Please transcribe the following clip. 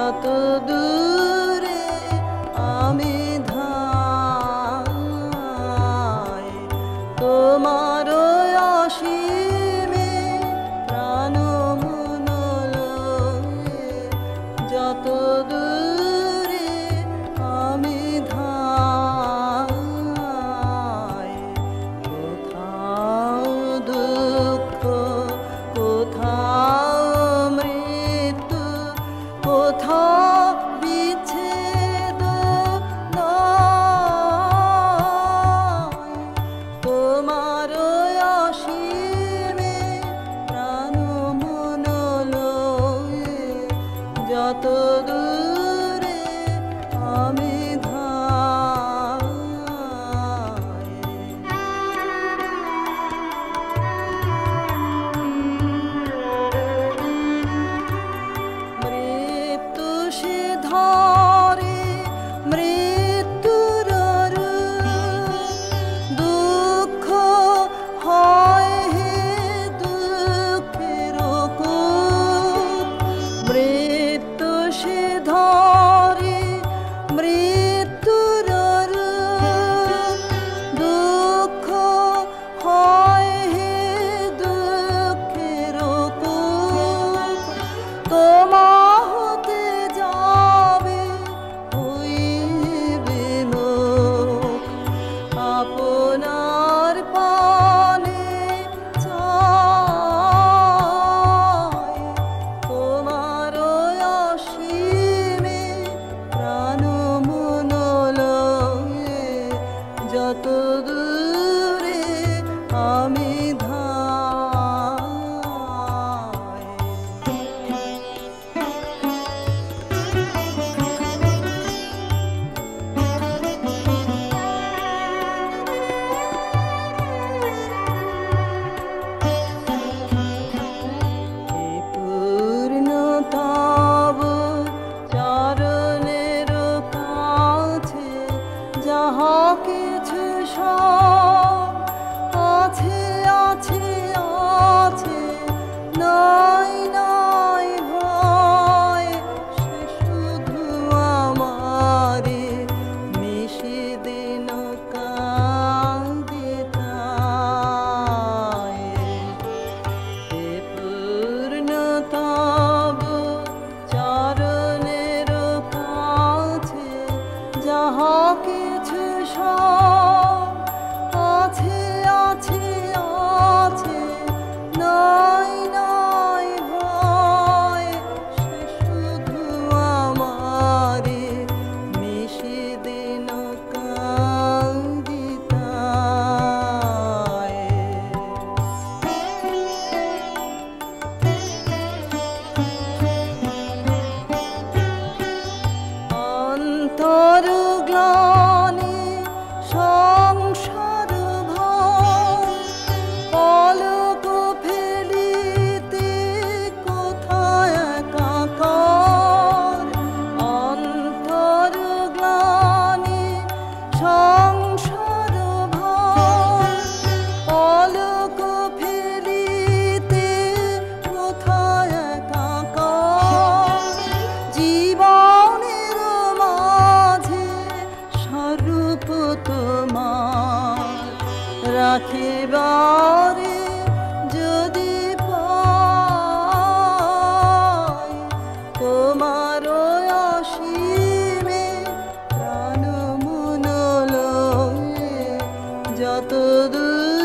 যত দূরে আমি ধাই তোমার অসীমে প্রাণ মন লয়ে যত দূরে আমি ধাই কোথাও দুঃখ কোথাও মৃত্যু কোথাও বিচ্ছেদ নয় তোমার অসীমে প্রাণ মন লয়ে যত দূরে আমি মৃত্যু সে ধরে মৃত্যুর দুঃখ হয় হে দুঃখের কূপ মৃত্যু সে ধরে মৃত্যুর দুঃখ হয় হে দুঃখের কূপ তোমা হতে যাবে হইবে মুখ আপনার পানে চাই তোমার অসীমে প্রাণ মন লয়ে যত দূরে আমি তব চরণের কাছে যাহা কিছু সব আছে আছে আছে নাই নাই ভয় সে শুধু আমারে নিষেদিন কাঁদে তাই হে পূর্ণ তব চরণের কাছে যাহা কিছু সব আছে আছে আছে নাই নাই ভয় সে শুধু আমারে নিষেদিন কাঁদি তাই অন্তর গ্লানি সংসার ভয় পলক ফেলিতে কোথায় একাকার অন্তর গ্লানি সংসার ভয় পলক ফেলিতে কোথায় একাকার জীবনের মাঝে স্বরূপ তোমার রাখিবারে যদি পাই তোমার অসীমে প্রাণ মন লয়ে যত দূর